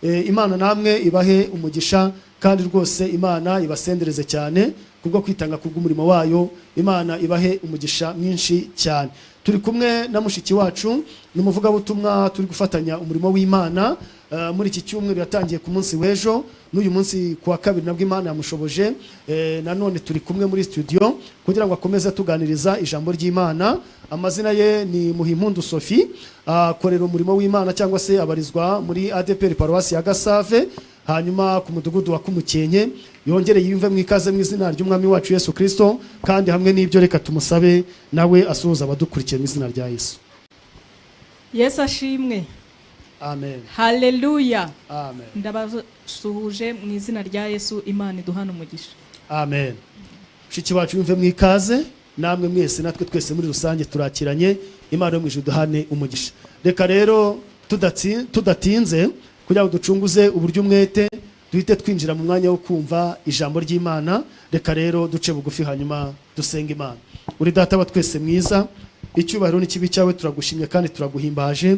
Imana namwe ibahe umugisha kandi rwose Imana ibasendereze cyane kubwo kwitanga kubw'umurimo wayo. Imana ibahe umugisha mwinshi cyane. Turi kumwe na mushiki wacu n'umuvugabutumwa, turi gufatanya umurimo w'Imana muri iki cyumweru yatangiye ku munsi w'ejo, n'uyu munsi kuwa kabiri nabwo Imana yamushoboje. Nanone turi kumwe muri studio kugira ngo akomeze tuganiriza ijambo ry'Imana. Amazina ye ni MUHIMPUNDU Sophie, akorera umurimo w'Imana cyangwa se abarizwa muri ADPR Paroisse ya Gasave, hanyuma ku mudugudu wa Kumukenke. Yongere yiyumve mu ikaze mu izina ry'umwami wacu Yesu Kristo, kandi hamwe n'ibyo reka tumusabe nawe asuhuza abadukurikiye mu izina rya Yesu. Yesu ashimwe. Amen. Haleluya. Amen. Ndabasuhuje mu izina rya Yesu, Imana iduhana umugisha. Amen. Mushiki wacu yumve mu ikaze, namwe mwese natwe twese muri rusange turakiranye. Imana yo mu ijuru duhane umugisha. Reka rero tudatinze kugira ngo ducunguze uburyo umwete, duhite twinjira mu mwanya wo kumva ijambo ry'Imana. Reka rero duce bugufi hanyuma dusenga Imana. Uri data wa twese mwiza, icyubahiro n'ikibi cyawe turagushimye kandi turaguhimbaje,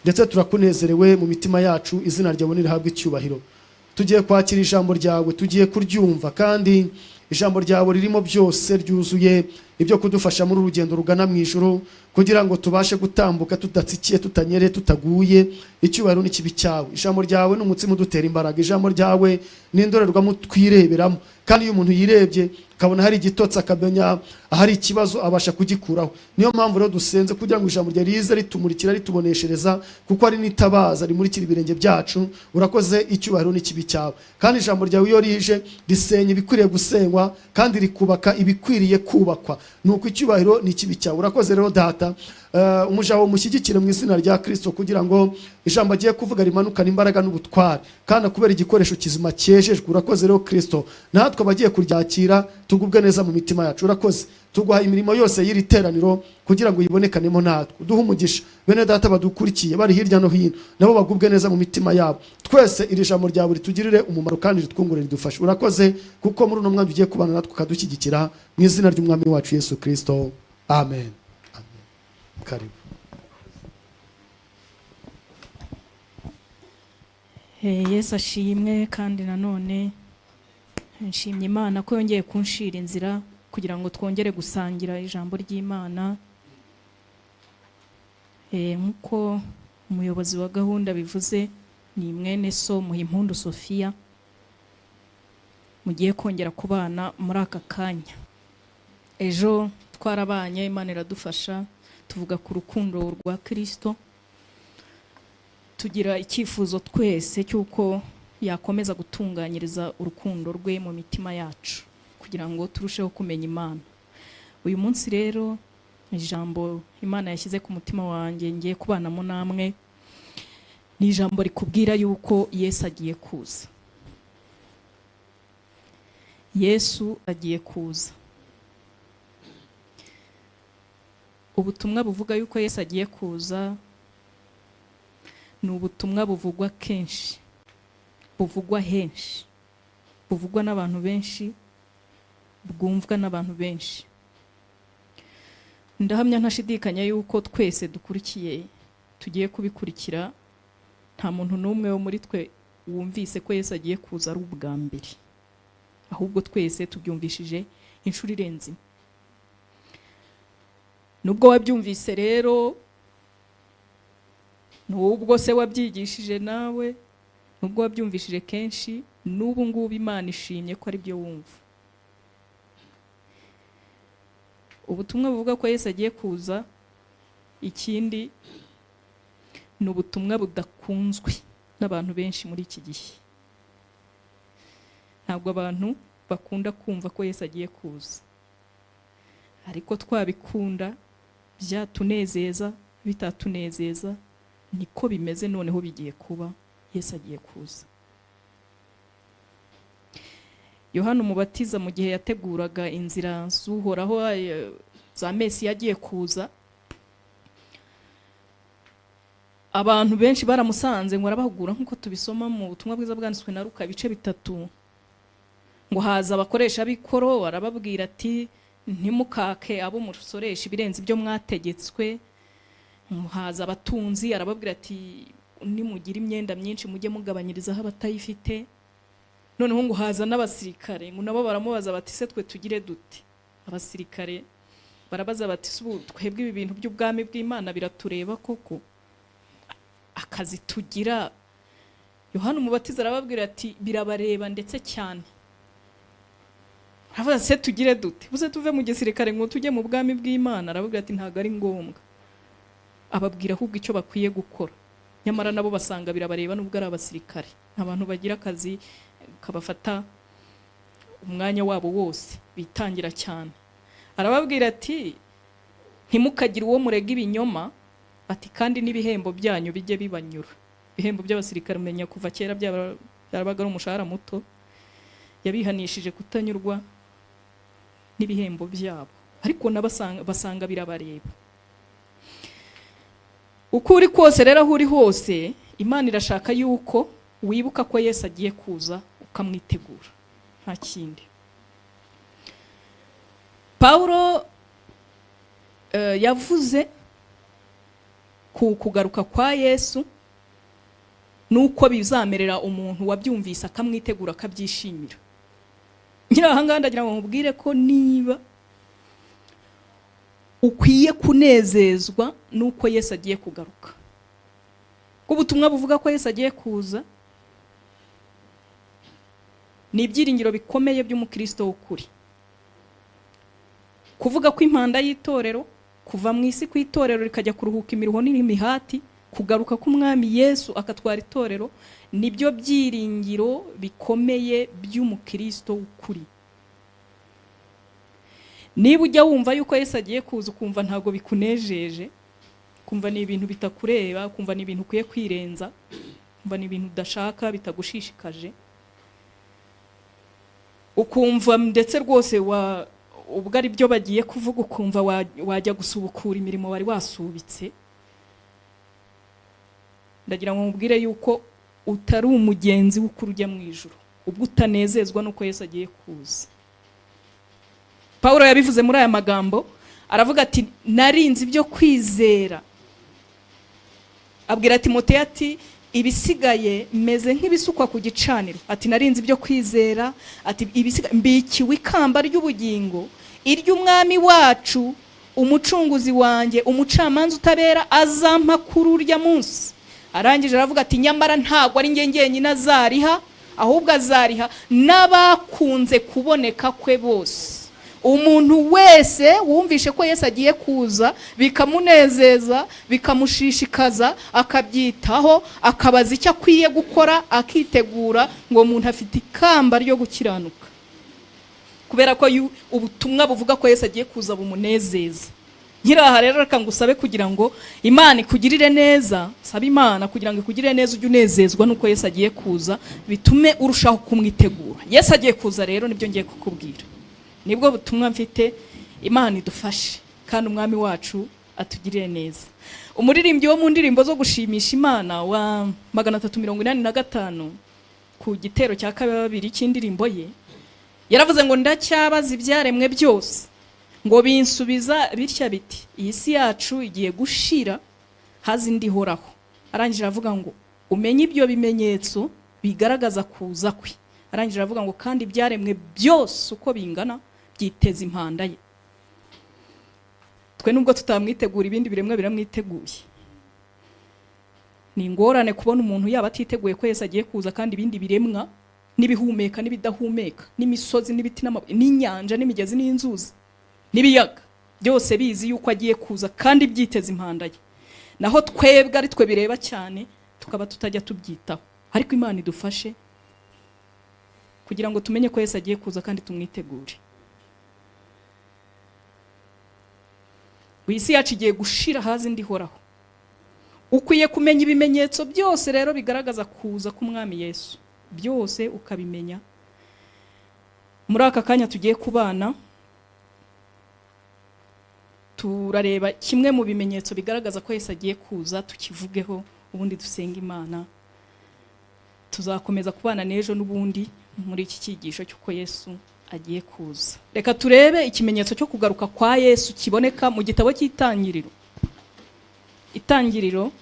ndetse turakunezerewe mu mitima yacu. Izina ryawe nirihabwe icyubahiro. Tugiye kwakira ijambo ryawe, tugiye kuryumva, kandi ijambo ryawe ririmo byose, ryuzuye ibyo kudufasha muri urugendo rugana mu ijuru, kugira ngo tubashe gutambuka tudatsikiye, tutanyere, tutaguye. Icyubahiro n'ikibi cyawe. Ijambo ryawe ni umutsima udutera imbaraga. Ijambo ryawe ni indorerwamo twireberamo, kandi iyo umuntu yirebye akabona hari igitotsi, akamenya ahari ikibazo, abasha kugikuraho. Niyo mpamvu rero dusenze kugira ngo ijambo ryawe rize ritumurikira, rituboneshereza, kuko ari n'itabaza rimurikira ibirenge byacu. Urakoze. Icyubahiro n'ikibi cyawe. Kandi ijambo ryawe iyo rije risenya ibikwiriye gusenywa, kandi rikubaka ibikwiriye kubakwa. Nuko icyubahiro n'ikibi cyawe. Urakoze rero data, umujaho mushyigikire mu izina rya Kristo, kugira ngo ijambo agiye kuvuga rimanukane imbaraga n'ubutware, kandi kubera igikoresho kizima cyejejwe. Urakoze rero Kristo, natwe abagiye kuryakira tugubwe neza mu mitima yacu. Urakoze. Tuguha imirimo yose y'iri teraniro kugira ngo yibonekanemo natwe. Duhe umugisha bene data badukurikiye bari hirya no hino, nabo bagubwe neza mu mitima yabo. Twese iri jambo ryawe ritugirire umumaro kandi ritwungure, ridufashe. Urakoze, kuko muri uno mwanya ugiye kubana natwe ukadushyigikira, mu izina ry'umwami wacu Yesu Kristo. Amen. Amen. Karibu. Yesu ashimwe. Kandi nanone nshimye Imana ko yongeye kunshira inzira kugira ngo twongere gusangira ijambo ry'Imana. Nkuko umuyobozi wa gahunda bivuze, ni mwene so MUHIMPUNDU Sophia mugiye kongera kubana muri aka kanya. Ejo twarabanye, Imana iradufasha, tuvuga ku rukundo rwa Kristo, tugira icyifuzo twese cyuko yakomeza gutunganyiriza urukundo rwe mu mitima yacu, kugira ngo turusheho kumenya Imana. Uyu munsi rero ijambo Imana yashyize ku mutima wanjye ngiye kubanamo namwe, ni ijambo rikubwira yuko Yesu agiye kuza. Yesu agiye kuza. Ubutumwa buvuga yuko Yesu agiye kuza ni ubutumwa buvugwa kenshi, buvugwa henshi, buvugwa n'abantu benshi, bwumvwa n'abantu benshi. Ndahamya ntashidikanya yuko twese dukurikiye tugiye kubikurikira, nta muntu n'umwe wo muri twe wumvise ko Yesu agiye kuza ari ubwa mbere, ahubwo twese tubyumvishije inshuro irenze. Nubwo wabyumvise rero, nubwo se wabyigishije nawe, nubwo wabyumvishije kenshi, n'ubu ngubu Imana ishimye ko ari byo wumva. Ubutumwa buvuga ko Yesu agiye kuza, ikindi ni ubutumwa budakunzwe n'abantu benshi muri iki gihe. Ntabwo abantu bakunda kumva ko Yesu agiye kuza, ariko twabikunda, byatunezeza, bitatunezeza, niko bimeze. Noneho bigiye kuba, Yesu agiye kuza. Yohana umubatiza mu gihe yateguraga inzira z'uhoraho za Mesiya yagiye kuza, abantu benshi baramusanze ngo arabahugura, nk'uko tubisoma mu butumwa bwiza bwanditswe na Luka ibice 3. Ngo haza abakoresha b'ikoro, arababwira ati ntimukake abo musoresha ibirenze ibyo mwategetswe. Haza abatunzi, arababwira ati nimugira imyenda myinshi mujye mugabanyirizaho abatayifite. Noneho ngo haza n'abasirikare, ngo nabo baramubaza bati se twe tugire dute? Abasirikare barabaza bati subu twebwe ibi bintu by'ubwami bw'Imana biratureba koko, akazi tugira. Yohana umubatiza arababwira ati birabareba ndetse cyane. Aravuga se tugire dute? Buze tuve mu gisirikare ngo tujye mu bwami bw'Imana? Arababwira ati ntago ari ngombwa. Ababwira ahubwo icyo bakwiye gukora. Nyamara nabo basanga birabareba nubwo ari abasirikare. Abantu bagira akazi kabafata umwanya wabo wose, bitangira cyane. Arababwira ati ntimukagire uwo murega ibinyoma, ati kandi n'ibihembo byanyu bijye bibanyura. Ibihembo by'abasirikare umenya kuva kera byarabaga ari umushahara muto, yabihanishije kutanyurwa n'ibihembo byabo, ariko basanga birabareba. Uko uri kose rero aho uri hose, Imana irashaka yuko wibuka ko Yesu agiye kuza ukamwitegura, nta kindi. Paulo yavuze ku kugaruka kwa Yesu nuko bizamerera umuntu wabyumvise akamwitegura akabyishimira. Ngira aha ndagira ngo mubwire ko niba ukwiye kunezezwa nuko Yesu agiye kugaruka. Ubutumwa buvuga ko Yesu agiye kuza ni ibyiringiro bikomeye by'umukristo w'ukuri. Kuvuga ko impanda y'itorero, kuva mu isi ku itorero rikajya kuruhuka imiruho n'imihati, kugaruka k'umwami Yesu akatwara itorero, nibyo byiringiro bikomeye by'umukristo w'ukuri. Niba ujya wumva yuko Yesu agiye kuza ukumva ntago bikunejeje, kumva ni ibintu bitakureba, kumva ni ibintu ukwiye kwirenza, kumva ni ibintu udashaka bitagushishikaje, ukumva ndetse rwose ubwo ari byo bagiye kuvuga, ukumva wajya gusubukura imirimo wari wasubitse, ndagira ngo mubwire yuko utari umugenzi w'ukuri ujya mu ijuru, ubwo utanezezwa nuko Yesu agiye kuza. Paulo yabivuze muri aya magambo, aravuga ati narinzi ibyo kwizera. Abwira Timoteyo ati ibisigaye meze nk'ibisukwa ku gicaniro. Ati narinzi ibyo kwizera, ati ibisigaye mbikiwe ikamba ry'ubugingo, iry'umwami wacu, umucunguzi wanjye, umucamanza utabera, azampa kuri urya munsi. Arangije aravuga ati nyamara ntago ari njye njyenyine azariha, ahubwo azariha n'abakunze kuboneka kwe bose. Umuntu wese wumvishe ko Yesu agiye kuza bikamunezeza, bikamushishikaza, akabyitaho, akabaza icyo akwiye gukora, akitegura, ngo umuntu afite ikamba ryo gukiranuka, kubera ko ubutumwa buvuga ko Yesu agiye kuza bumunezeza. Nkiraha rero reka ngusabe kugira ngo Imana ikugirire neza, saba Imana kugira ngo ikugirire neza ujye unezezwa nuko Yesu agiye kuza, bitume urushaho kumwitegura. Yesu agiye kuza rero nibyo ngiye kukubwira, nibwo butumwa mfite. Imana idufashe kandi umwami wacu atugirire neza. Umuririmbyi wo mu ndirimbo zo gushimisha Imana wa 385 ku gitero cya 2 cy'indirimbo ye yaravuze ngo ndacyabaza ibyaremwe byose, ngo binsubiza bitya biti iyi si yacu igiye gushira hazi ndihoraho. Arangije avuga ngo umenye ibyo bimenyetso bigaragaza kuza kwe. Arangije avuga ngo kandi ibyaremwe byose uko bingana byiteza impanda ye. Twe nubwo tutamwitegura, ibindi biremwa biramwiteguye. Ni ingorane kubona umuntu yaba atiteguye ko Yesu agiye kuza, kandi ibindi biremwa n'ibihumeka n'ibidahumeka, n'imisozi n'ibiti n'inyanja n'imigezi n'inzuzi n'ibiyaga byose bizi yuko agiye kuza kandi byiteza impanda ye. Naho twebwe ari twe bireba cyane tukaba tutajya tubyitaho. Ariko Imana idufashe kugira ngo tumenye ko Yesu agiye kuza kandi tumwitegure. Isi yacu igiye gushira hazi ndihoraho. Ukwiye kumenya ibimenyetso byose rero bigaragaza kuza k'umwami Yesu, byose ukabimenya. Muri aka kanya tugiye kubana turareba kimwe mu bimenyetso bigaragaza ko Yesu agiye kuza, tukivugeho ubundi dusenga Imana. Tuzakomeza kubana n'ejo n'ubundi muri iki cyigisho cy'uko Yesu agiye kuza. Reka turebe ikimenyetso cyo kugaruka kwa Yesu kiboneka mu gitabo cy'Itangiriro. Itangiriro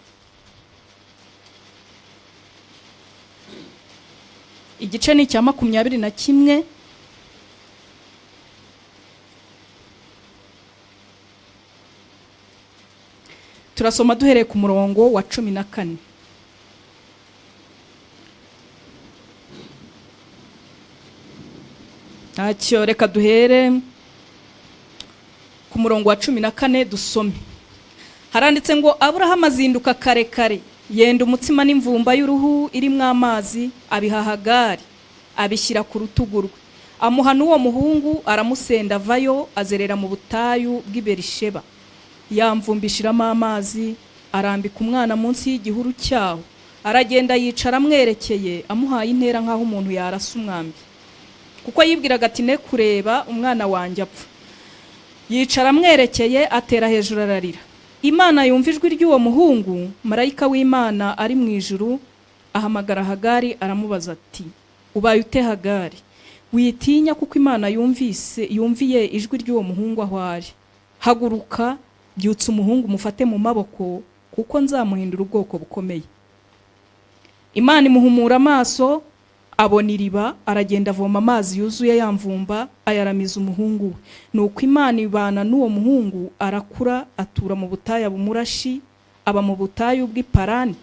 igice ni icya 21. Turasoma duhereye ku murongo wa 14. Ntacyo, reka duhere ku murongo wa 14 dusome. Haranditse ngo Aburahamu azinduka kare kare, yenda umutsima n'imvumba y'uruhu irimo amazi, abiha Hagari, abishyira ku rutugu rwe. Amuha n'uwo muhungu, aramusenda, avayo, azerera mu butayu bw'i Berisheba. Yamvumbishiramo amazi, arambika umwana munsi y'igihuru cyaho. Aragenda yicara amwerekeye, amuhaye intera nk'aho umuntu yarasa umwambi. Kuko yibwiraga ati ne kureba umwana wanjye apfa. Yicara amwerekeye, atera hejuru ararira. Imana yumva ijwi ry'uwo muhungu, marayika w'Imana ari mu ijuru ahamagara Hagari, aramubaza ati, ubaye ute Hagari? Witinya, kuko Imana yumviye ijwi ry'uwo muhungu aho ari. Haguruka, byutsa umuhungu mufate mu maboko, kuko nzamuhindura ubwoko bukomeye. Imana imuhumura amaso, abona iriba, aragenda avoma amazi yuzuye yamvumba, ayaramiza umuhungu we. Nuko Imana ibana n'uwo muhungu, arakura, atura mu butayu bumurashi, aba mu butayu bw'i Parani.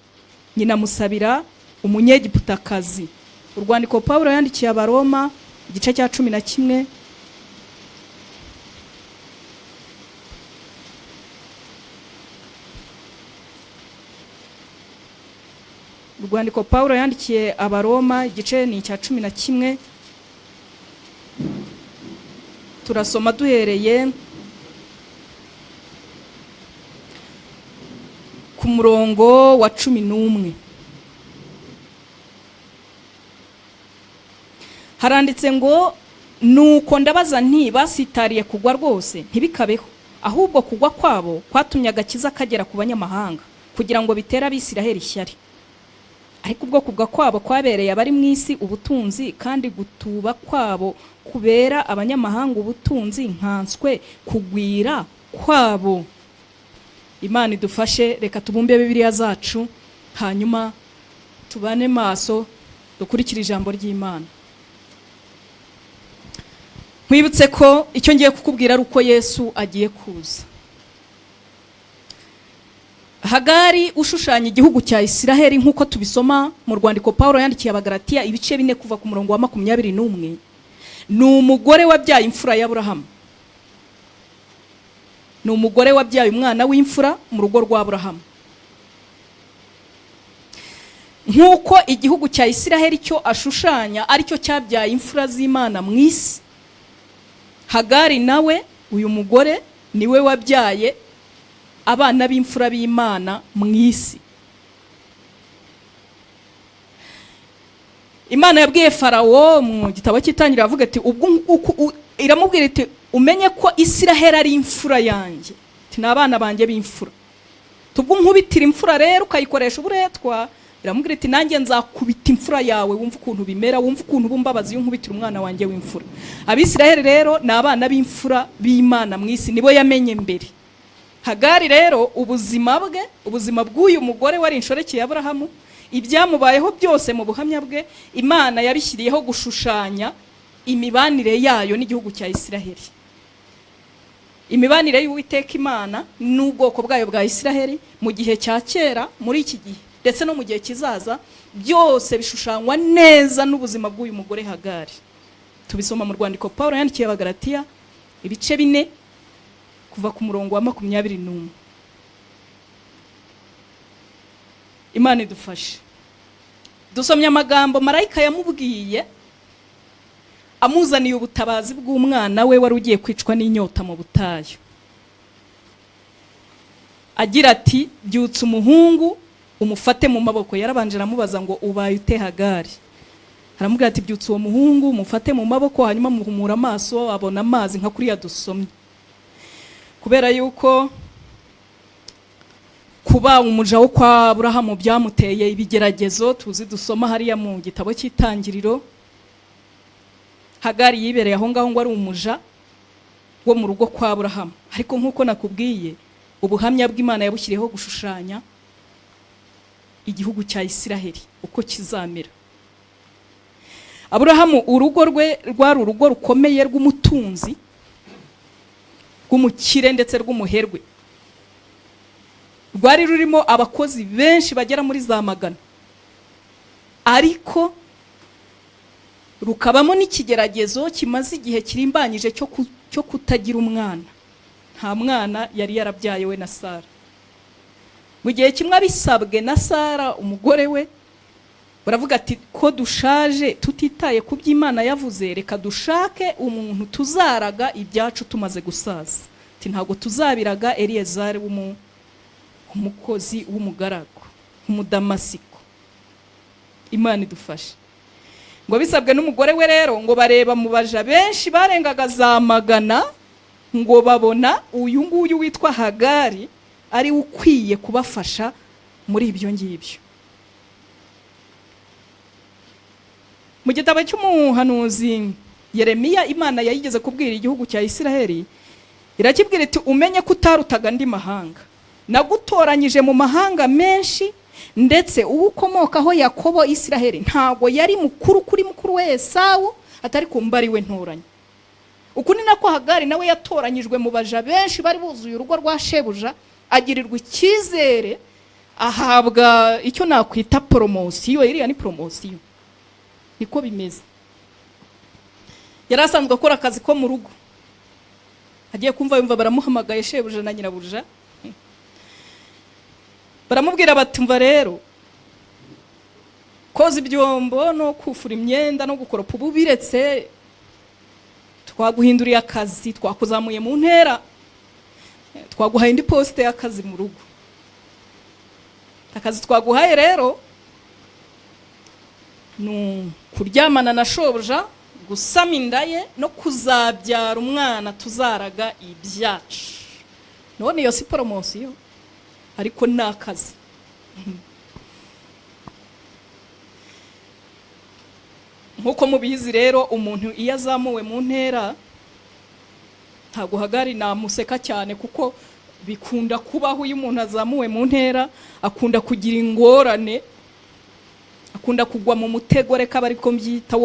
Nyina musabira umunyegiputakazi. Urwandiko Pawulo yandikiye Abaroma, igice cya 11. Urwandiko Pawulo yandikiye Abaroma, igice ni icya 11. Turasoma duhereye ku murongo wa 11. Haranditse ngo nuko ndabaza nti basitariye kugwa rwose ntibikabeho, ahubwo kugwa kwabo kwatumye agakiza kagera ku banyamahanga, kugira ngo bitera Abisiraheli ishyari. Ariko ubwo kugwa kwabo kwabereye abari mu isi ubutunzi, kandi gutuba kwabo kubera abanyamahanga ubutunzi, nkanswe kugwira kwabo. Imana idufashe, reka tubumbe Bibiliya zacu, hanyuma tubane maso dukurikira ijambo ry'Imana. Mwibutse ko icyo ngiye kukubwira ari uko Yesu agiye kuza. Hagari ushushanya igihugu cya Isiraheli nk'uko tubisoma mu rwandiko Pawulo yandikiye Abagalatiya, ibice 4 kuva ku murongo wa 21. Ni umugore wabyaye imfura ya Aburahamu. Ni umugore wabyaye umwana w'imfura mu rugo rwa Aburahamu. Nk'uko igihugu cya Isiraheli cyo ashushanya aricyo cyabyaye imfura z'Imana mu isi, Hagari nawe uyu mugore niwe wabyaye abana b'imfura b'Imana mu isi. Imana yabwiye Farawo mu gitabo cy'Itangiriro, avuga ati iramubwira iti umenye ko Isiraheli ari imfura yanjye, ati n'abana banjye b'imfura. Tubwo nkubitira imfura rero ukayikoresha uburetwa, iramubwira iti nanjye nzakubita imfura yawe, wumva ukuntu bimera, wumva ukuntu bumbabazi nkubitira umwana wanjye w'imfura. Abisiraheli rero n'abana b'imfura b'Imana mu isi, nibo yamenye mbere. Hagari rero ubuzima bw'uyu mugore wari inshoreke ya Aburahamu, ibyamubayeho byose mu buhamya bwe, Imana yabishyiriyeho gushushanya imibanire yayo n'igihugu cya Isiraheli. Imibanire y'Uwiteka Imana n'ubwoko bwayo bwa Isiraheli mu gihe cya kera, muri iki gihe ndetse no mu gihe kizaza, byose bishushanywa neza n'ubuzima bw'uyu mugore Hagari. Tubisoma mu rwandiko Pawulo yandikiye Abagalatiya, ibice 4 kuva ku murongo wa 21. Imana idufashe. Dusomye amagambo marayika yamubwiye amuzaniye ubutabazi bw'umwana we wari ugiye kwicwa n'inyota mu butayu. Agira ati, byutsa umuhungu umufate mu maboko. Yarabanje aramubaza ngo ubaye ute Hagari? Aramubwira ati, byutsa uwo muhungu umufate mu maboko, hanyuma muhumura amaso, abona amazi nka kuriya dusomye. Kubera yuko kuba umuja wo kwa Aburahamu byamuteye ibigeragezo, tuzi dusoma hariya mu gitabo cy'Itangiriro. Hagari yibereye aho ngaho ngo ari umuja wo mu rugo kwa Aburahamu. Ariko nk'uko nakubwiye, ubuhamya bw'Imana yabushyiriyeho gushushanya igihugu cya Isiraheli uko kizamera. Aburahamu urugo rwe rwari urugo rukomeye rw'umutunzi, rw'umukire ndetse rw'umuherwe, rwari rurimo abakozi benshi bagera muri za magana, ariko rukabamo n'ikigeragezo kimaze igihe kirimbanyije cyo kutagira umwana. Nta mwana yari yarabyaye we na Sara. Mu gihe kimwe abisabwe na Sara umugore we, baravuga ati ko dushaje tutitaye ku by'Imana yavuze, reka dushake umuntu tuzaraga ibyacu tumaze gusaza. Ati ntabwo tuzabiraga Eliyezari umukozi w'umugaragu, umudamasiko. Imana idufashe. Ngo bisabwe n'umugore we rero, ngo bareba mu baja benshi barengaga za magana, ngo babona uyu nguyu witwa Hagari ari ukwiye kubafasha muri ibyo ngibyo. Mu gitabo cy'umuhanuzi Yeremiya, Imana yayigeze kubwira igihugu cya Isiraheli, irakibwira iti umenye ko utarutaga andi mahanga, nagutoranyije mu mahanga menshi, ndetse ukomokaho Yakobo Isiraheli ntago yari mukuru kuri mukuru we Esawu, atari kumbari we ntoranya. Uku ni nako Hagari nawe yatoranyijwe mu baja benshi bari buzuye urugo rwa shebuja, agirirwa icyizere, ahabwa icyo nakwita promosiyo. Iriya ni promosiyo, niko bimeze. Yari asanzwe akora akazi ko mu rugo, agiye kumva yumva baramuhamagaye shebuja na nyirabuja, baramubwira bati mva rero, koza ibyombo no kufura imyenda no gukoropa ubu biretse, twaguhinduriye akazi, twakuzamuye mu ntera, twaguhaye indi poste y'akazi mu rugo. Akazi twaguhaye rero no kuryamana na shobuja, gusama inda ye no kuzabyara umwana tuzaraga ibyacu. None iyo si promosiyo, ariko ni akazi. Nkuko mubizi rero, umuntu iyo azamuwe mu ntera, ntabwo Hagari namuseka cyane, kuko bikunda kubaho iyo umuntu azamuwe mu ntera, akunda kugira ingorane, akunda kugwa mu mutego, reka bari ko mbyita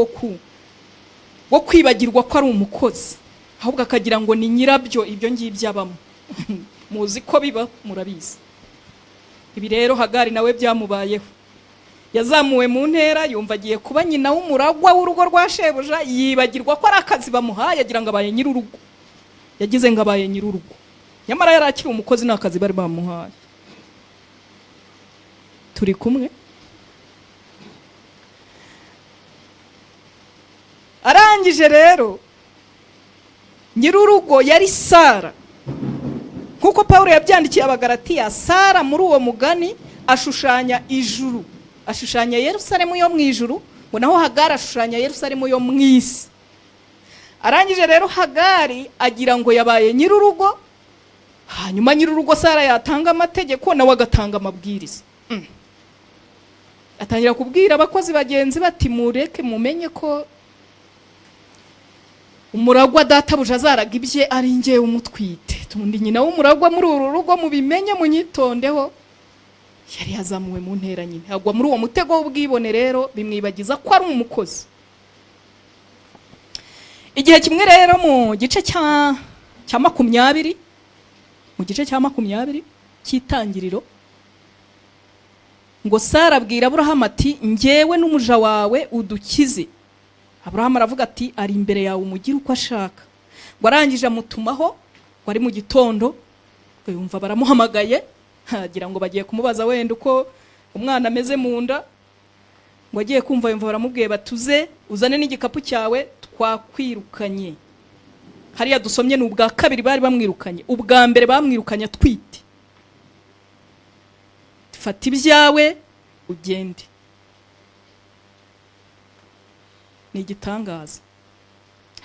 wo kwibagirwa ko ari umukozi, ahubwo akagira ngo ni nyirabyo ibyo ngibyo abamo. Muzi ko biba, murabizi. Ibi rero Hagari nawe byamubayeho. Yazamuwe mu ntera, yumva agiye kuba nyina w'umuragwa w'urugo rwa shebuja, yibagirwa ko ari akazi bamuhaye, agira ngo abaye nyir'urugo. Yagize ngo abaye nyir'urugo, nyamara yari akiri umukozi, n'akazi bari bamuhaye. Turi kumwe? Arangije rero, nyir'urugo yari Sara. Nkuko Pawulo yabyandikiye Abagalatiya, Sara muri uwo mugani ashushanya ijuru, ashushanya Yerusalemu yo mu ijuru, ngo naho Hagari ashushanya Yerusalemu yo mu isi. Arangije rero Hagari agira ngo yabaye nyir'urugo, hanyuma nyir'urugo Sara yatanga amategeko, nawe agatanga amabwiriza. Atangira kubwira abakozi bagenzi bati mureke mumenye ko umuragwa databuja azaraga ibye ari njye umutwite, tundi nyina w'umuragwa muri uru rugo, mubimenye munyitondeho. Yari yazamuwe mu ntera nyine, agwa muri uwo mutego w'ubwibone rero, bimwibagiza ko ari umukozi. Igihe kimwe rero mu gice cya 20, mu gice cya 20 cy'Itangiriro, ngo Sara abwira Aburahamu ati njyewe n'umuja wawe udukize. Aburahamu aravuga ati ari imbere yawe umugira uko ashaka. Ngo arangije amutumaho, ngo ari mu gitondo, yumva baramuhamagaye, agira ngo bagiye kumubaza wenda uko umwana ameze mu nda. Ngo agiye kumva yumva baramubwiye batuze uzane n'igikapu cyawe twakwirukanye. Hariya dusomye ni ubwa kabiri bari bamwirukanye, ubwa mbere bamwirukanye atwite. Fata ibyawe ugende. Ni igitangaza.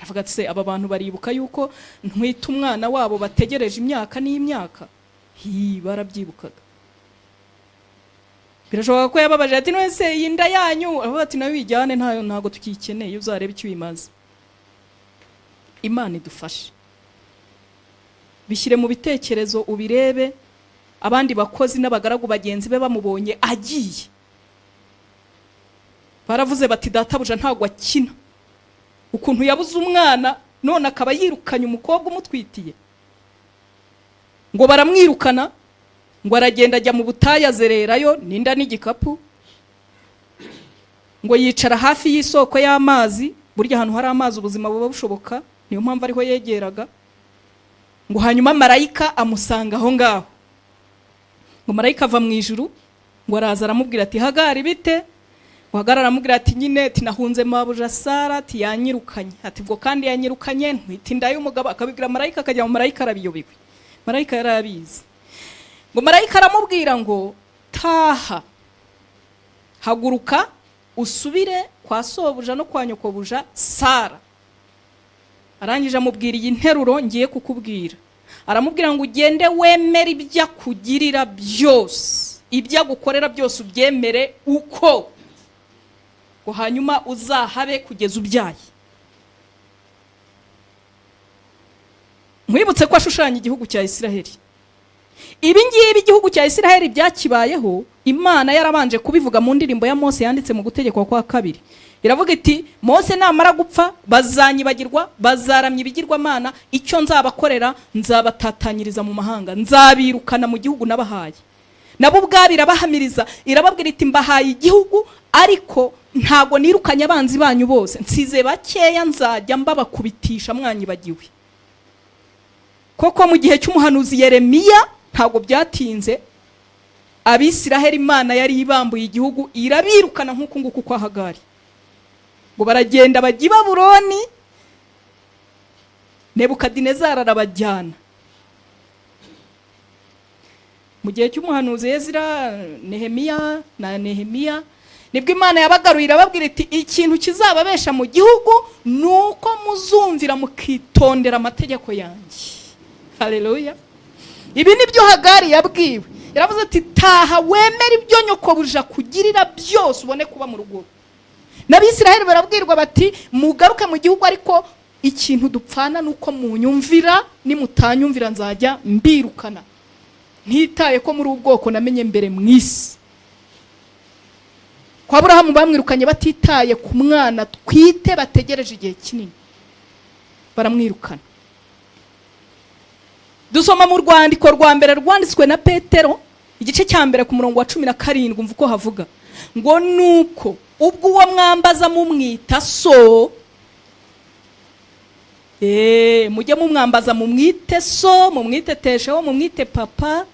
Avuga ati se aba bantu baribuka yuko ntwita umwana wabo bategereje imyaka n'imyaka. Barabyibukaga. Birashoboka ko yababaje ati none se inda yanyu, avuga ati nawe wijyane, ntago tukikeneye, uzarebe icyo bimaze. Imana idufashe. Bishyire mu bitekerezo ubirebe, abandi bakozi n'abagaragu bagenzi be bamubonye agiye, baravuze bati databuja ntabwo akina, ukuntu yabuze umwana none akaba yirukanye umukobwa umutwitiye. Ngo baramwirukana, ngo aragenda ajya mu butayu azererayo n'inda n'igikapu, ngo yicara hafi y'isoko y'amazi. Burya ahantu hari amazi ubuzima buba bushoboka, niyo mpamvu ariho yegeraga. Ngo hanyuma marayika amusanga aho ngaho. Ngo marayika ava mu ijuru, ngo araza aramubwira ati Hagari bite? Hagari aramubwira ati nyine tinahunze mabuja Sara, ati yanyirukanye. Ati bwo kandi yanyirukanye ntwite inda y'umugabo. Akabibwira marayika, akajya mu marayika arabiyobewe. Marayika yarabizi. Ngo marayika aramubwira ngo taha, haguruka usubire kwa sobuja no kwa nyokobuja Sara. Arangije amubwira iyi nteruro ngiye kukubwira. Aramubwira ngo ugende wemere ibyo akugirira byose, ibyo agukorera byose ubyemere uko, ngo hanyuma uzahabe kugeza ubyaye. Mwibutse ko ashushanya igihugu cya Isiraheli. Ibi ngibi igihugu cya Isiraheli byakibayeho, Imana yarabanje kubivuga mu ndirimbo ya Mose yanditse mu gutegekwa kwa Kabiri. Iravuga iti Mose namara gupfa bazanyibagirwa, bazaramya ibigirwamana, icyo nzabakorera nzabatatanyiriza mu mahanga, nzabirukana mu gihugu nabahaye. Nabo ubwabo irabahamiriza, irababwira iti mbahaye igihugu ariko ntago nirukanye abanzi banyu bose, nsize bakeya nzajya mbabakubitisha mwanyibagiwe. Koko mu gihe cy'umuhanuzi Yeremiya ntago byatinze, Abisiraheli Imana yari ibambuye igihugu irabirukana nk'uko nguko kwa Hagari. Ngo baragenda bajya i Babuloni, Nebukadinezari arabajyana. Mu gihe cy'umuhanuzi Ezra, Nehemiya nibwo Imana yabagaruye irababwira iti ikintu kizababesha mu gihugu nuko muzumvira mukitondera amategeko yanjye. Haleluya. Ibi nibyo Hagari yabwiwe. Yaravuze ati taha wemere ibyo nyokobuja kugirira byose ubone kuba mu rugo. N'Abisiraheli barabwirwa bati mugaruke mu gihugu ariko ikintu dupfana nuko munyumvira, nimutanyumvira nzajya mbirukana. Ntitaye ko muri ubwoko namenye mbere mwisi. Kwa Aburahamu bamwirukanye batitaye ku mwana twite bategereje igihe kinini, baramwirukana. Dusoma mu rwandiko rwa mbere rwanditswe na Petero igice cya mbere ku murongo wa 17 umva uko havuga ngo nuko ubwo uwo mwambaza mumwita so, mujye mumwambaza mumwite so, mumwitetesheho, mumwite papa,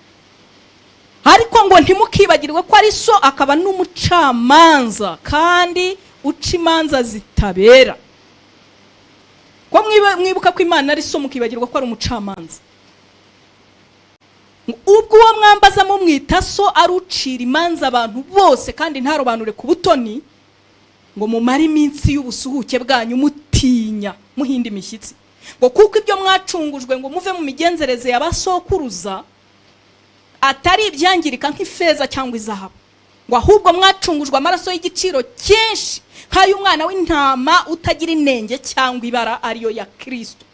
ariko ngo ntimukibagirwe ko ari so akaba n'umucamanza kandi uca imanza zitabera. Ko mwibuka ko Imana ari so mukibagirwa ko ari umucamanza. Ubwo uwo mwambaza mumwita so arucira imanza abantu bose kandi ntarobanure ku butoni, ngo mumare iminsi y'ubusuhuke bwanyu mutinya muhinda imishyitsi, ngo kuko ibyo mwacungujwe ngo muve mu migenzereze y'abasokuruza atari ibyangirika nk'ifeza cyangwa izahabu, ngo ahubwo mwacungujwe amaraso y'igiciro cyinshi nk'ay'umwana w'intama utagira inenge cyangwa ibara, ariyo ya Kristo.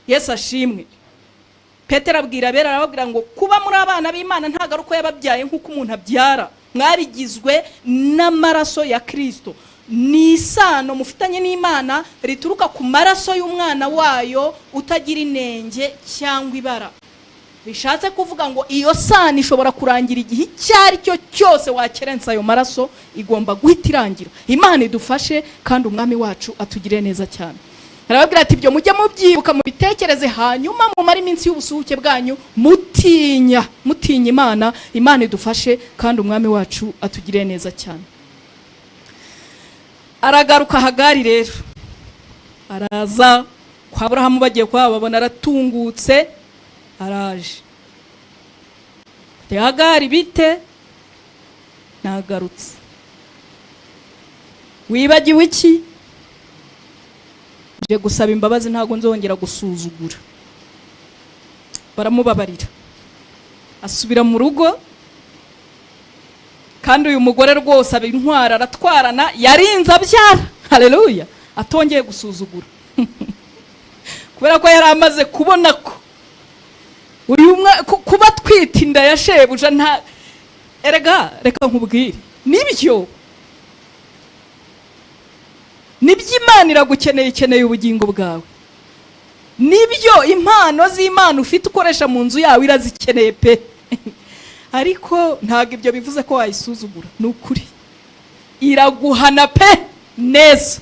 Yesu ashimwe. Petero abwira abera arababwira ngo kuba muri abana b'Imana ntago ari uko yababyaye nk'uko umuntu abyara, mwabigizwe n'amaraso ya Kristo. Ni isano mufitanye n'Imana rituruka ku maraso y'umwana wayo utagira inenge cyangwa ibara. Bishatse kuvuga ngo iyo sano ishobora kurangira igihe icyari cyo cyose wakerensa ayo maraso, igomba guhita irangira. Imana idufashe kandi umwami wacu atugire neza cyane. Arababwira ati ibyo mujye mubyibuka mu bitekereze, hanyuma mumare iminsi y'ubusuhuke bwanyu mutinya Imana. Imana idufashe kandi umwami wacu atugire neza cyane. Aragaruka Hagari rero, araza kwa Aburahamu bagiye kwa babona aratungutse, araje. Hagari bite? Nagarutse. Wibagiwe iki? Je gusaba imbabazi ntago nzongera gusuzugura. Baramubabarira. Asubira mu rugo, kandi uyu mugore rwose abintwara aratwarana, yarinze abyara. Haleluya. Atongeye gusuzugura. Kubera ko yari amaze kubona ko uyu kuba twita inda ya shebuja nta reka nkubwire nibyo Imana iragukeneye, ikeneye ubugingo bwawe. Nibyo impano z'Imana ufite ukoresha mu nzu yawe irazikeneye pe. Ariko ntabwo ibyo bivuze ko wayisuzugura, ni ukuri. Iraguhana pe neza.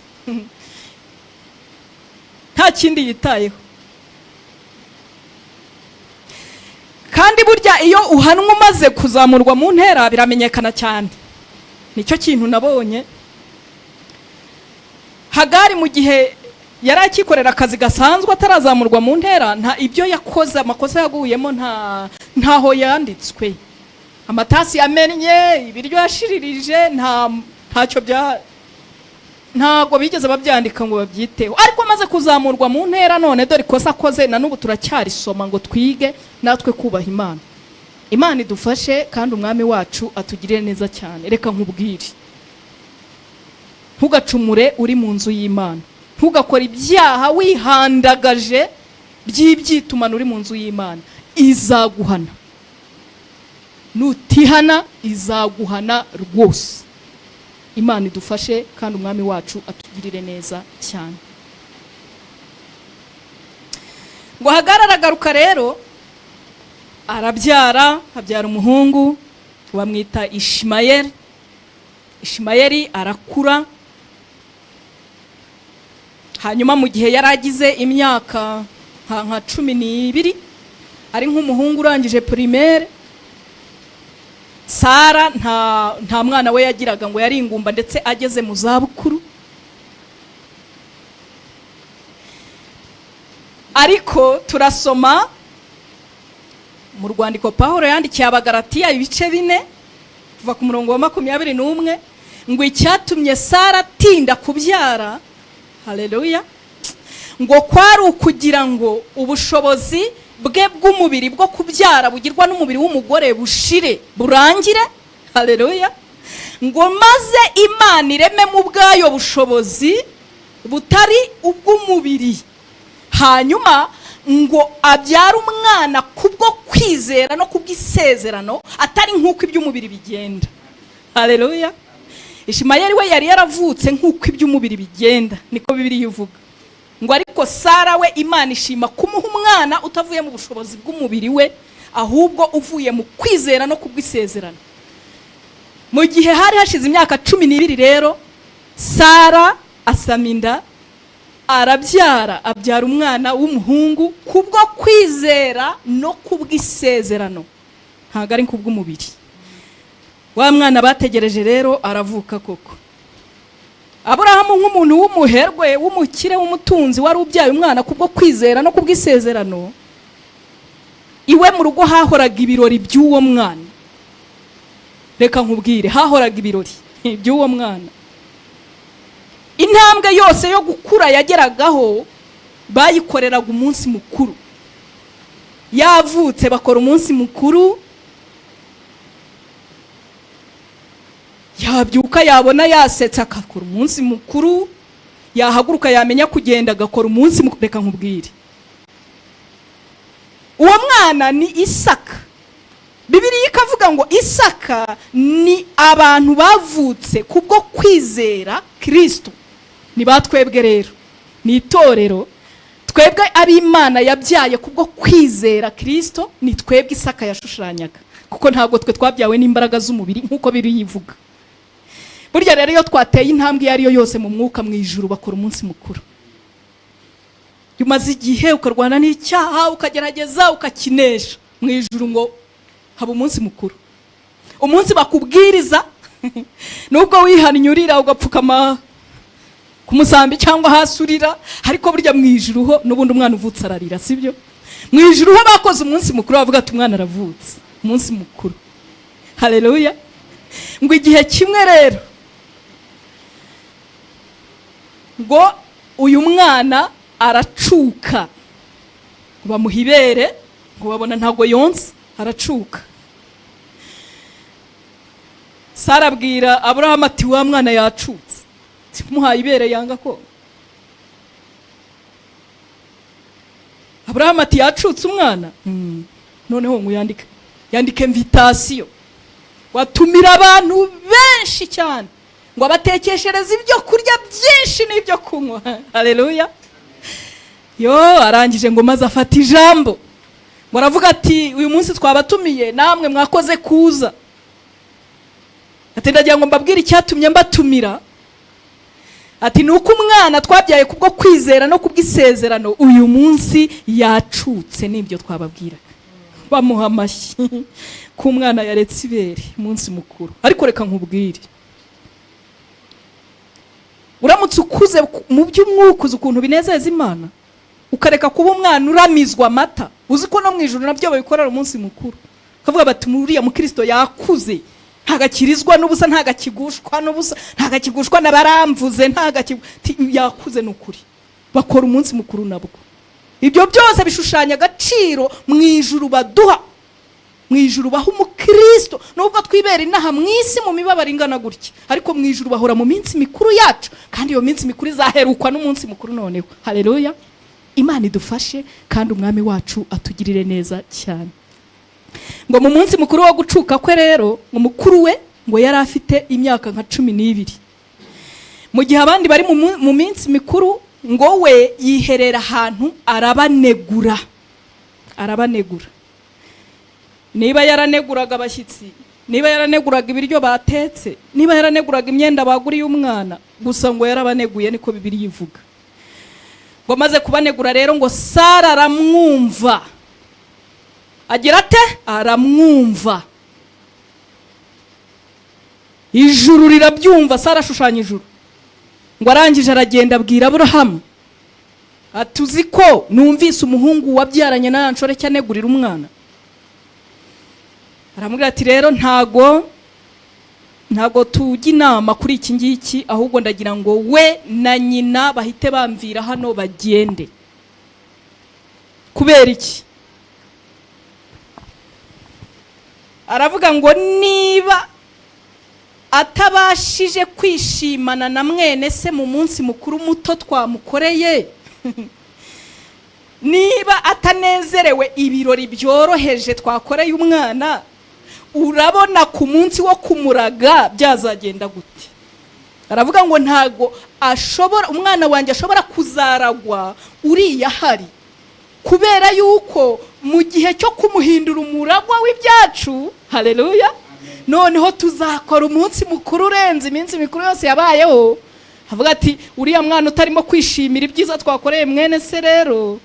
Nta kindi yitayeho. Kandi burya iyo uhanwa umaze kuzamurwa mu ntera biramenyekana cyane. Nicyo kintu nabonye. Hagari mu gihe yari akikorera akazi gasanzwe atarazamurwa mu ntera, nta ibyo yakoze, amakosa yaguyemo ntaho yanditswe. Amatasi yamenye, ibiryo yashiririje, ntacyo ntabwo bigeze babyandika ngo babyiteho. Ariko amaze kuzamurwa mu ntera, none dore ikosa akoze, na n'ubu turacyarisoma ngo twige natwe kubaha Imana. Imana idufashe kandi umwami wacu atugirire neza cyane. Reka nkubwire, ntugacumure uri mu nzu y'Imana, ntugakora ibyaha wihandagaje by'ibyitumano uri mu nzu y'Imana. Izaguhana, nutihana izaguhana rwose. Imana idufashe kandi umwami wacu atugirire neza cyane. Ngo Hagari aragaruka rero, arabyara, abyara umuhungu bamwita Ishimayeli. Ishimayeli arakura. Hanyuma mu gihe yari agize imyaka nka 12, ari nk'umuhungu urangije primaire, Sara nta mwana we yagiraga, ngo yari ingumba ndetse ageze mu zabukuru. Ariko turasoma mu rwandiko Pawulo yandikiye Abagalatiya ibice 4 kuva ku murongo wa 21, ngo icyatumye Sara atinda kubyara, haleluya, ngo kwari ukugira ngo ubushobozi bwe bw'umubiri bwo kubyara bugirwa n'umubiri w'umugore bushire, burangire, haleluya, ngo maze Imana ireme mu bwayo bushobozi butari ubw'umubiri, hanyuma ngo abyara umwana kubwo kwizera no kubw'isezerano, atari nk'uko iby'umubiri bigenda. Haleluya. Ishimayeli we yari yaravutse nk'uko iby'umubiri bigenda, niko Bibiliya ivuga. Ngo ariko Sara we Imana ishima kumuha umwana utavuye mu bushobozi bw'umubiri we, ahubwo uvuye mu kwizera no kubw'isezerano. Mu gihe hari hashize imyaka 12 rero, Sara asaminda, arabyara, abyara umwana w'umuhungu kubwo kwizera no kubw'isezerano, ntabwo ari kubw'umubiri. Wa mwana bategereje rero aravuka koko. Aburahamu nk'umuntu w'umuherwe, w'umukire, w'umutunzi, wari ubyaye umwana kubwo kwizera no kubw'isezerano, iwe mu rugo hahoraga ibirori by'uwo mwana. Reka nkubwire, hahoraga ibirori by'uwo mwana. Intambwe yose yo gukura yageragaho bayikoreraga umunsi mukuru. Yavutse bakora umunsi mukuru, yabyuka yabona yasetse akakora umunsi mukuru, yahaguruka yamenya kugenda agakora umunsi mukuru. Reka nkubwire, uwo mwana ni Isaka. Bibiliya ikavuga ngo Isaka ni abantu bavutse kubwo kwizera Kristo. Ni batwebwe rero, ni itorero, twebwe ab'Imana yabyaye kubwo kwizera Kristo, ni twebwe Isaka yashushanyaga, kuko ntabwo twe twabyawe n'imbaraga z'umubiri nk'uko Bibiliya ivuga. Burya rero iyo twateye intambwe yari yo yose mu mwuka mu ijuru bakora umunsi mukuru. Yumaze igihe ukarwana n'icyaha, ukagerageza ukakinesha, mu ijuru ngo haba umunsi mukuru. Umunsi bakubwiriza nubwo wihanyurira ugapfukama ku musambi cyangwa hasurira, ariko burya mu ijuru ho n'ubundi umwana uvutse ararira, sibyo? Mu ijuru ho bakoze umunsi mukuru, bavuga ati umwana aravutse, umunsi mukuru. Haleluya. Ngo igihe kimwe rero, ngo uyu mwana aracuka, bamuha ibere, ngo babona ntago yonse, aracuka. Sara abwira Aburahamu ati wa mwana yacutse, muhaye ibere yanga ko. Aburahamu ati yacutse umwana, noneho ngo yandike invitation, watumira abantu benshi cyane, ngo abatekeshereze ibyo kurya byinshi n'ibyo kunywa. Haleluya. Yo arangije ngo maze afata ijambo, ngo aravuga ati uyu munsi twabatumiye namwe mwakoze kuza. Ati ndagira ngo mbabwire icyatumye mbatumira. Ati nuko umwana twabyaye kubwo kwizera no kubw'isezerano uyu munsi yacutse, n'ibyo twababwira. Bamuha amashyi ku mwana yaretse ibere umunsi mukuru. Ariko reka nkubwire, uramutse ukuze mu by'umwuka uzi ukuntu binezeza Imana, ukareka kuba umwana uramizwa amata. Uzi ko no mu ijuru nabyo babikorera umunsi mukuru, kavuga bati muriya mukristo yakuze, ntagakirizwa n'ubusa, ntagakigushwa n'ubusa, ntagakigushwa n'abaramvuze, yakuze n'ukuri. Bakora umunsi mukuru nabwo. Ibyo byose bishushanya agaciro mu ijuru baduha, mu ijuru baha umukristo. Nubwo twibera inaha mu isi mu mibabaro ingana gutya, ariko mu ijuru bahora mu minsi mikuru yacu, kandi iyo minsi mikuru izaherukwa n'umunsi mukuru noneho. Haleluya. Imana idufashe kandi umwami wacu atugirire neza cyane. Ngo mu munsi mukuru wo gucuka kwe rero, ngo mukuru we ngo yari afite imyaka nka 12. Mu gihe abandi bari mu minsi mikuru, ngo we yiherera ahantu arabanegura. Niba yaraneguraga abashyitsi, niba yaraneguraga ibiryo batetse, niba yaraneguraga imyenda baguriye umwana, gusa ngo yarabaneguye, niko Bibiliya ivuga. Ngo maze kubanegura rero, ngo Sara aramwumva. Agira ate? Aramwumva. Ijuru rirabyumva. Sara ashushanya ijuru. Ngo arangije aragenda abwira Aburahamu, atuzi ko numvise umuhungu wabyaranye na Nshoreke anegurira umwana. Aramubwira ati rero ntago tujya inama kuri iki ngiki, ahubwo ndagira ngo we na nyina bahite bamvira hano bagende. Kubera iki? Aravuga ngo niba atabashije kwishimana na mwene se mu munsi mukuru muto twamukoreye, niba atanezerewe ibirori byoroheje twakoreye umwana, urabona ku munsi wo kumuraga byazagenda gute? Aravuga ngo ntago ashobora, umwana wanjye ashobora kuzaragwa uriya hari, kubera yuko mu gihe cyo kumuhindura umuragwa w'ibyacu. Haleluya. Noneho tuzakora umunsi mukuru urenze iminsi mikuru yose yabayeho. Avuga ati uriya mwana utarimo kwishimira ibyiza twakoreye mwene se rero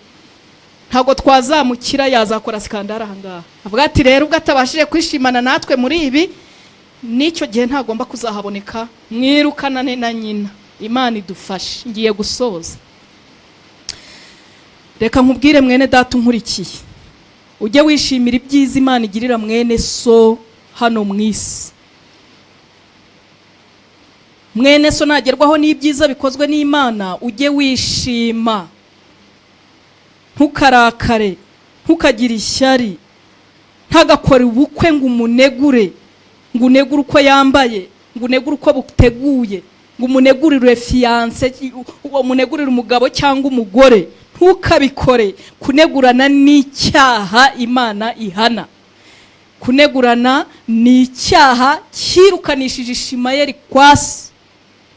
ntago twazamukira, yazakora skandara ahangaha. Avuga ati rero ubwo atabashije kwishimana natwe muri ibi, nicyo gihe ntagomba kuzahaboneka, mwirukanane na nyina. Imana idufashe. Ngiye gusoza. Reka nkubwire mwene data unkurikiye, ujye wishimira ibyiza Imana igirira mwene so hano mu isi. Mwene so nagerwaho n'ibyiza bikozwe n'Imana, ujye wishima. Ntukarakare, ntukagire ishyari, ntagakore ubukwe ngo umunegure, ngo unegure uko yambaye, ngo unegure uko buteguye, ngo umunegurire fiance, umunegurire umugabo cyangwa umugore. Ntukabikore. Kunegurana n'icyaha Imana ihana. Kunegurana ni icyaha cyirukanishije Ishimayeli kwasi,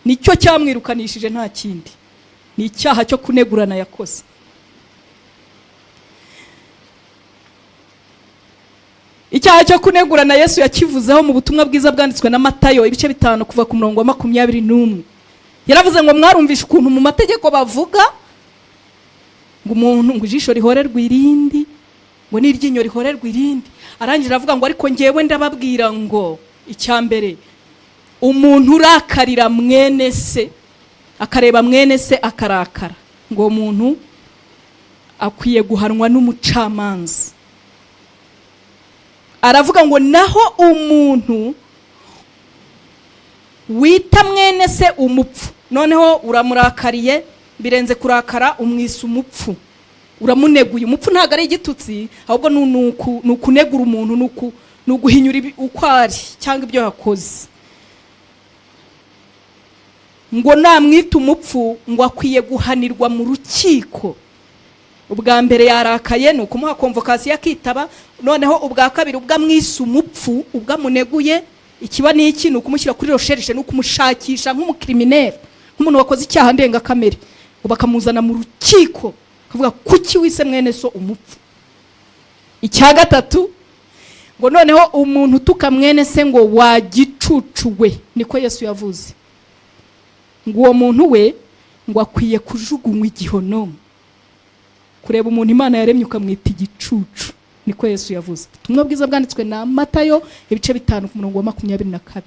nicyo cyamwirukanishije nta kindi. Ni icyaha cyo kunegurana yakoze. Icyaha cyo kunegurana Yesu yakivuzeho mu butumwa bwiza bwanditswe na Matayo ibice 5 kuva ku murongo wa 21. Yaravuze ngo mwarumvishe ukuntu mu mategeko bavuga ngo umuntu ngo ijisho rihorerwa irindi, ngo n'iryinyo rihorerwa irindi. Arangira avuga ngo ariko ngewe ndababwira ngo icyambere, umuntu urakarira mwene se, akareba mwene se akarakara, ngo umuntu akwiye guhanwa n'umucamanza. Aravuga ngo naho umuntu wita mwene se umupfu, noneho uramurakariye, birenze kurakara umwisa umupfu, uramuneguye. Umupfu ntago ari igitutsi, ahubwo nukunegura umuntu, nuguhinyura ukwari cyangwa ibyo yakoze. Ngo namwita umupfu, ngo akwiye guhanirwa mu rukiko. Ubwa mbere yarakaye, nuko umuha convocation akitaba, noneho ubwa kabiri ubwa mwisa umupfu, ubwa muneguye ikiba ni iki? Ni ukumushyira kuri recherche, ni ukumushakisha nk'umukriminere, nk'umuntu wakoze icyaha ndengakamere, bakamuzana mu rukiko kavuga kuki wise mwene so umupfu. Icya gatatu ngo noneho umuntu tuka mwene se ngo wagicucuwe, niko Yesu yavuze, ngo uwo muntu we ngo akwiye kujugunywa igihonomo. Kureba umuntu Imana yaremye ukamwita igicucu, niko Yesu yavuze. Ubutumwa bwiza bwanditswe na Matayo ibice 5 ku murongo wa 22.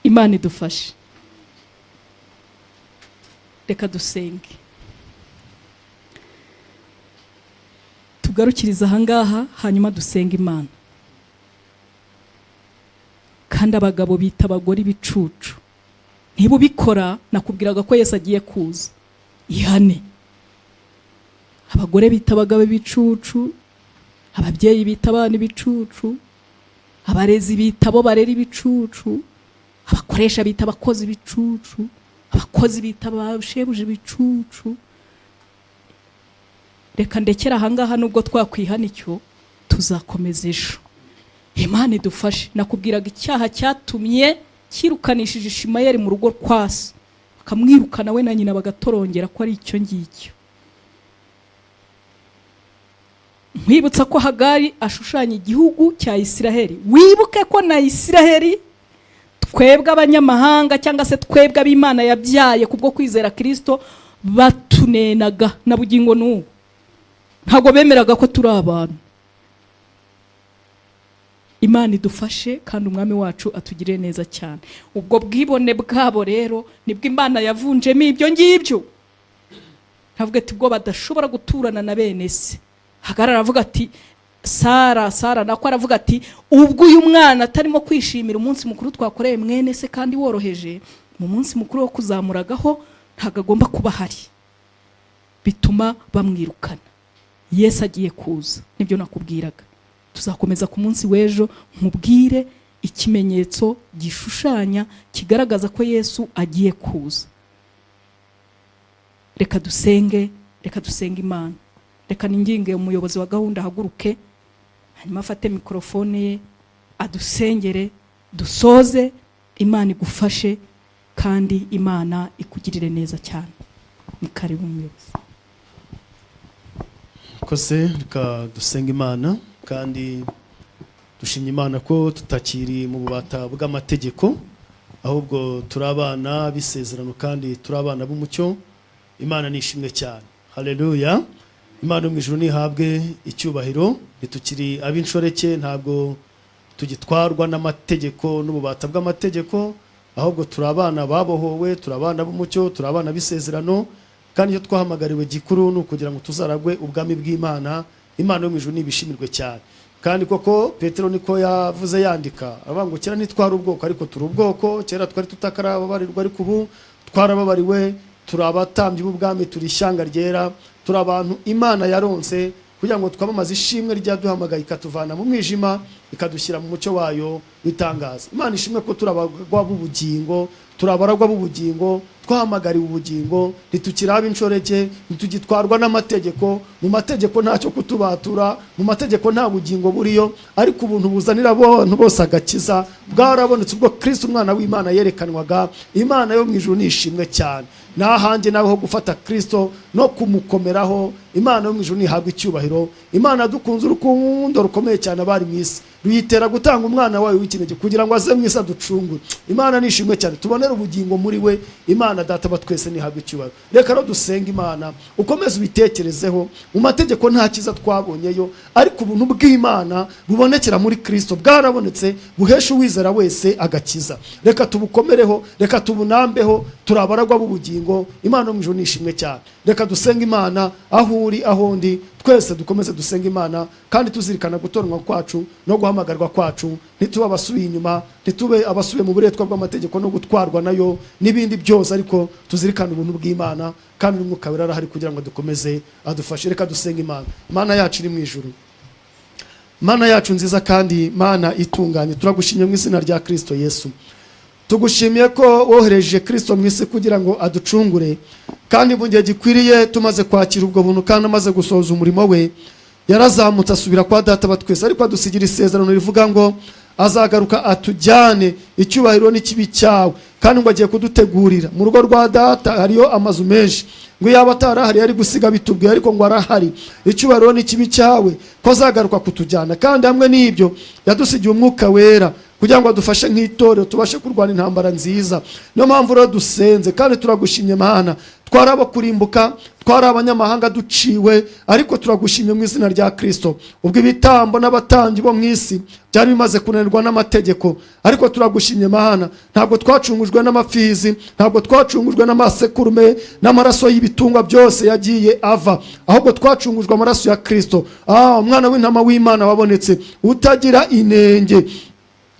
Imana idufashe. Reka dusenge. Tugarukiriza ahangaha hanyuma dusenga Imana. Kandi abagabo bita abagore ibicucu, niba ubikora nakubwiraga ko Yesu agiye kuza. Ihane. Abagore bita abagabo ibicucu, ababyeyi bita abana ibicucu, abarezi bita abo barera ibicucu, abakoresha bita abakozi ibicucu, abakozi bita abashebuje ibicucu. Reka ndekera ahangaha, nubwo twakwihana icyo tuzakomeza ejo. Imana idufashe. Nakubwiraga icyaha cyatumye kirukanishije Ishimayeli mu rugo kwa se, bakamwirukana we na nyina bagatorongera ko ari icyo ngicyo. Nkwibutsa ko Hagari ashushanya igihugu cya Isiraheli. Wibuke ko na Isiraheli twebwe abanyamahanga cyangwa se twebwe ab'Imana yabyaye kubwo kwizera Kristo batunenaga na bugingo n'ubu. Ntago bemeraga ko turi abantu. Imana idufashe kandi umwami wacu atugirire neza cyane. Ubwo bwibone bwabo rero nibwo Imana yavunjemo ibyo ngibyo. Ntavuga ati bwo badashobora guturana na bene se. Hagari aravuga ati Sara nako aravuga ati ubwo uyu mwana atarimo kwishimira umunsi mukuru twakoreye mwene se kandi woroheje, mu munsi mukuru wo kuzamuragaho ntago agomba kuba hari, bituma bamwirukana. Yesu agiye kuza, nibyo nakubwiraga. Tuzakomeza ku munsi w'ejo nkubwire ikimenyetso gishushanya kigaragaza ko Yesu agiye kuza. Reka dusenge Imana. Reka ninginge umuyobozi wa gahunda haguruke, hanyuma afate mikrofone ye adusengere, dusoze. Imana igufashe kandi Imana ikugirire neza cyane. Ni karibu umuyobozi. Kose reka dusenga Imana kandi dushimye Imana ko tutakiri mu bubata bw'amategeko, ahubwo turabana bisezerano kandi turabana b'umucyo. Imana nishimwe cyane. Haleluya. Imana mu ijuru nihabwe icyubahiro. Nitukiri ab'inshoreke, ntabwo tugitwarwa n'amategeko n'ububata bw'amategeko, ahubwo turabana babohowe, turabana b'umucyo, turabana bisezerano. Kandi icyo twahamagariwe gikuru ni ukugira ngo tuzaragwe ubwami bw'Imana. Imana yo mu ijuru nibishimirwe cyane. Kandi koko Petero niko yavuze yandika, avuga kera ntitwari ubwoko ariko turi ubwoko, kera twari tutakarababarirwa ariko ubu twarababariwe, turabatambye b'ubwami, turi ishyanga ryera, turi abantu Imana yaronse kugira ngo twamamaze ishimwe ryaduhamagaye ikatuvana mu mwijima ikadushyira mu mucyo wayo bitangaza. Imana ishimwe ko turabaragwa b'ubugingo, turabaragwa b'ubugingo, twahamagariwe ubugingo, ntitukiraba inshoreke, ntitugitwarwa n'amategeko. Mu mategeko ntacyo kutubatura, mu mategeko nta bugingo buriyo, ariko ubuntu buzanira abantu bose agakiza bwarabonetse ubwo Kristo umwana w'Imana yerekanwaga. Imana yo mu ijuru nishimwe cyane. Nahanjye nawe ho gufata Kristo no kumukomeraho. Imana yo mu ijuru nihabwe icyubahiro. Imana dukunze urukundo rukomeye cyane abari mu isi, ruyitera gutanga umwana wayo w'ikinege kugira ngo aze mu isi aducungure. Imana nishimwe cyane, tubonera ubugingo muri we. Imana data ba twese nihabwe icyubahiro. Reka ro dusenga Imana, ukomeze ubitekerezeho. Mu mategeko nta kiza twabonyeyo, ariko ubuntu bw'Imana bubonekera muri Kristo bwarabonetse, buhesha uwizera wese agakiza. Reka tubukomereho, reka tubunambeho, turabaragwa b'ubugingo. Imana mu ijuru nishimwe cyane. Reka dusenga Imana aho uri aho ndi, twese dukomeze dusenga Imana kandi tuzirikana gutorwa kwacu no guhamagarwa kwacu. Ntitube abasubiye inyuma, ntitube abasubiye mu buretwa bw'amategeko no gutwarwa nayo n'ibindi byose, ariko tuzirikana ubuntu bw'Imana kandi n'Umwuka Wera arahari kugira ngo dukomeze adufashe. Reka dusenga Imana. Mana yacu iri mu ijuru, Mana yacu nziza kandi Mana itunganye, turagushimye mu izina rya Kristo Yesu. Tugushimiye ko wohereje Kristo mu isi kugira ngo aducungure, kandi mu gihe gikwiriye tumaze kwakira ubwo buntu kandi amaze gusohoza umurimo we, yarazamutse asubira kwa data wa twese, ariko adusigira isezerano rivuga ngo azagaruka atujyane, icyubahiro n'ikibi cyawe, kandi ngo agiye kudutegurira. Mu rugo rwa data hariyo amazu menshi, ngo yaba atarahari yari gusiga bitubwiye, ariko ngo arahari. Icyubahiro n'ikibi cyawe ko azagaruka kutujyana, kandi hamwe n'ibyo yadusigiye umwuka wera kugira ngo adufashe nk'itorero tubashe kurwana intambara nziza. Niyo mpamvu rero dusenze kandi turagushimye Mana. Twari abo kurimbuka, twari abanyamahanga duciwe, ariko turagushimye mu izina rya Kristo. Ubwo ibitambo n'abatambyi bo mu isi byari bimaze kunanirwa n'amategeko, ariko turagushimye Mana. Ntabwo twacungujwe n'amafizi, ntabwo twacungujwe n'amasekurume n'amaraso y'ibitungwa byose yagiye ava, ahubwo twacungujwe amaraso ya Kristo, umwana w'intama w'Imana wabonetse utagira inenge.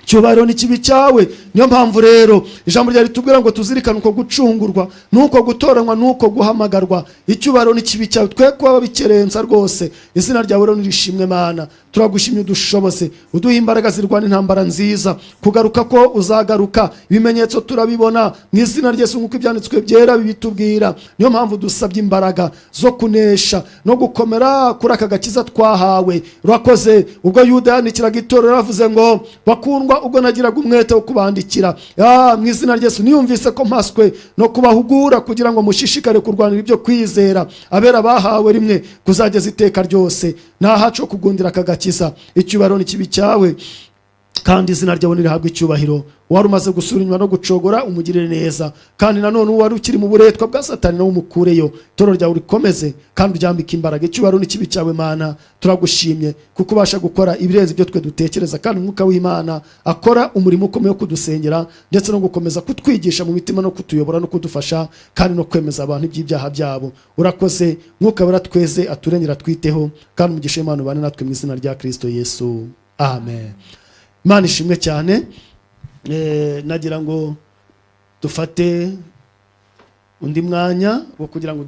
Cyubahiro n'ikibi cyawe. Niyo mpamvu rero ijambo rya ritubwira ngo tuzirikane uko gucungurwa, nuko gutoranywa, nuko guhamagarwa. Icyubahiro n'ikibi cyawe twe kuba bikerenza rwose. Izina ryawe rero nirishimwe Mana. Turagushimye udushobose, uduha imbaraga zirwana intambara nziza, kugaruka ko uzagaruka ibimenyetso turabibona mu izina rya Yesu nk'uko ibyanditswe byera bibitubwira. Niyo mpamvu dusabye imbaraga zo kunesha no gukomera kuri aka gakiza twahawe. Urakoze. Ubwo Yuda yandikiraga itorero yavuze ngo bakundwa, ubwo nagiraga umwete wo kubandikira, mu izina rya Yesu niyumvise ko mpaswe no kubahugura kugira ngo mushishikare kurwanira ibyo kwizera, abera bahawe rimwe kuzageza iteka ryose. Nahaco kugundira aka gakiza. Icyubahiro n'ikibi cyawe, kandi izina ryawe nirihabwa icyubahiro. Wari umaze gusura inyuma no gucogora, umugirire neza, kandi nanone wari ukiri mu buretwa bwa Satani nawe umukureyo. Itorero ryawe rikomeze kandi uryambike imbaraga. Icyubahiro n'ikibi cyawe Mana. Turagushimye kuko ubasha gukora ibirenze ibyo twe dutekereza, kandi umwuka w'Imana akora umurimo ukomeye wo kudusengera ndetse no gukomeza kutwigisha mu mitima no kutuyobora no kudufasha kandi no kwemeza abantu iby'ibyaha byabo. Urakoze. Mwuka wera tweze aturengera twiteho, kandi umugisha w'Imana ubane natwe mu izina rya Kristo Yesu. Amen. Imana ishimwe cyane. Nagira ngo dufate undi mwanya wo kugira ngo